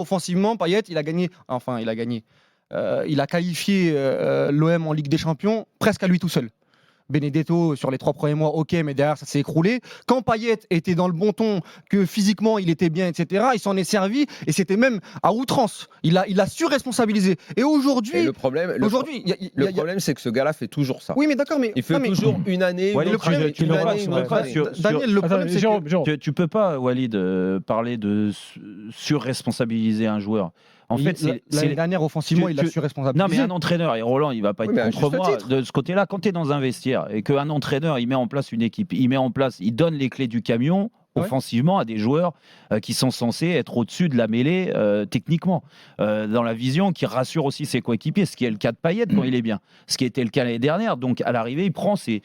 Offensivement, Payet, il a gagné. Il a qualifié l'OM en Ligue des Champions presque à lui tout seul. Benedetto sur les 3 premiers mois, ok, mais derrière ça s'est écroulé. Quand Payet était dans le bon ton, que physiquement il était bien, etc., il s'en est servi et c'était même à outrance. Il a surresponsabilisé. Et aujourd'hui, le problème, c'est que ce gars-là fait toujours ça. Oui, mais d'accord, mais il fait toujours une année. Walid, Daniel, le problème, c'est que tu peux pas, Walid, parler de surresponsabiliser un joueur. En fait, l'année dernière, offensivement, il a surresponsabilisé. Non, mais un entraîneur, et Roland, il va pas être contre moi de ce côté-là. Quand tu es dans un vestiaire et qu'un entraîneur, il met en place une équipe, il donne les clés du camion offensivement à des joueurs qui sont censés être au-dessus de la mêlée techniquement, dans la vision, qui rassure aussi ses coéquipiers, ce qui est le cas de Payet quand il est bien, ce qui était le cas l'année dernière. Donc à l'arrivée, il prend ses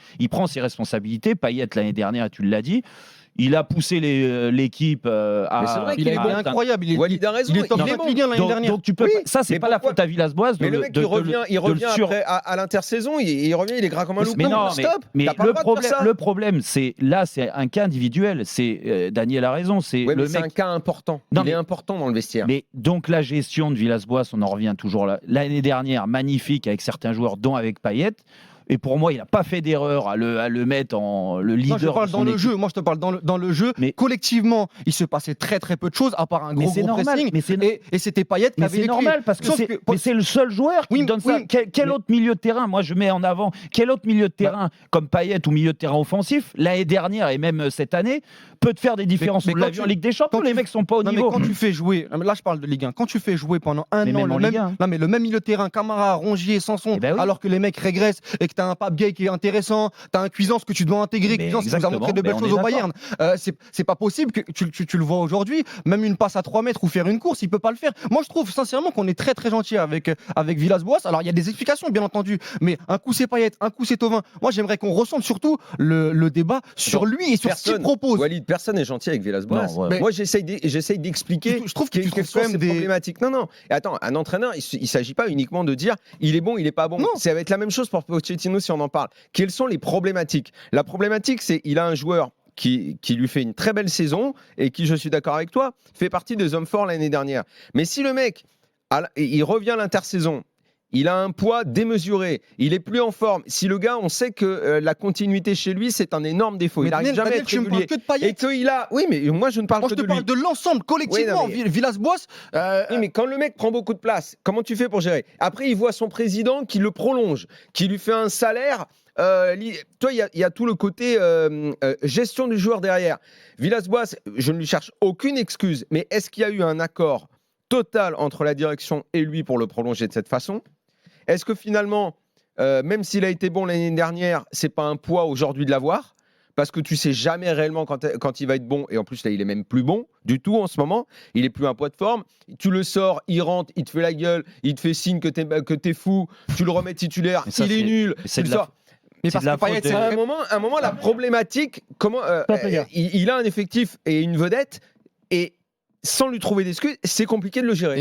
responsabilités. Payet, l'année dernière, tu l'as dit, il a poussé l'équipe à. Mais c'est vrai qu'il est incroyable. Walid a raison. Il est top 5 Ligue 1 l'année dernière. Donc tu peux. Ça, c'est pas la faute à Villas-Boas. Mais le mec, il revient après à l'intersaison. Il revient, il est gras comme un loup. Mais non, stop. Mais le problème, c'est un cas individuel. C'est Daniel a raison. C'est le mec. C'est un cas important. Il est important dans le vestiaire. Mais donc la gestion de Villas-Boas, on en revient toujours là. L'année dernière, magnifique avec certains joueurs, dont avec Payet. Et pour moi, il n'a pas fait d'erreur à le mettre en le leader. Non, je parle dans le jeu. Moi, je te parle dans le jeu. Mais collectivement, il se passait très très peu de choses, à part un gros pressing. Et c'était Payet qui avait les clés. C'est normal parce que c'est le seul joueur qui donne ça. Quel autre milieu de terrain? Moi, je mets en avant quel autre milieu de terrain comme Payet ou milieu de terrain offensif l'année dernière et même cette année peut te faire des différences. On l'a vu en Ligue des Champions, les mecs sont pas au niveau. Mais quand tu fais jouer, là je parle de Ligue 1, quand tu fais jouer pendant un an le même milieu de terrain, Camara, Rongier, Sanson, alors que les mecs régressent et que t'as un Pape Gay qui est intéressant, t'as un Cuisance que tu dois intégrer, Cuisance qui nous a montré de belles choses au Bayern. C'est pas possible que tu le vois aujourd'hui, même une passe à 3 mètres ou faire une course, il peut pas le faire. Moi je trouve sincèrement qu'on est très très gentil avec Villas-Boas. Alors il y a des explications bien entendu, mais un coup c'est Payet, un coup c'est Thauvin. Moi j'aimerais qu'on ressente surtout le débat sur lui et sur ce qu'il propose. Walid, personne n'est gentil avec Villas-Boas. Moi j'essaye d'expliquer. Je trouve qu'il quelles sont ces problématiques. Non. Et attends, un entraîneur, il s'agit pas uniquement de dire il est bon, il est pas bon. Ça va être la même chose pour Pochettino si on en parle. Quelles sont les problématiques? La problématique, c'est il a un joueur qui lui fait une très belle saison et qui, je suis d'accord avec toi, fait partie des hommes forts l'année dernière. Mais si le mec, il revient à l'intersaison, il a un poids démesuré, il est plus en forme. Si le gars, on sait que la continuité chez lui, c'est un énorme défaut. Mais il n'arrive jamais à être régulier. Et qu'il a, oui, mais moi je ne parle que de lui. Moi je te parle de l'ensemble collectivement. Villas-Boas. Oui, mais quand le mec prend beaucoup de place, comment tu fais pour gérer? Après, il voit son président qui le prolonge, qui lui fait un salaire. Toi, il y a tout le côté gestion du joueur derrière. Villas-Boas, je ne lui cherche aucune excuse, mais est-ce qu'il y a eu un accord total entre la direction et lui pour le prolonger de cette façon? Est-ce que finalement, même s'il a été bon l'année dernière, c'est pas un poids aujourd'hui de l'avoir? Parce que tu sais jamais réellement quand il va être bon, et en plus là il est même plus bon du tout en ce moment, il est plus un poids de forme, tu le sors, il rentre, il te fait la gueule, il te fait signe que t'es fou, tu le remets titulaire, il est nul, tu le sors. Mais parce que Payet, à un moment, la problématique, il a un effectif et une vedette, et sans lui trouver d'excuses, c'est compliqué de le gérer.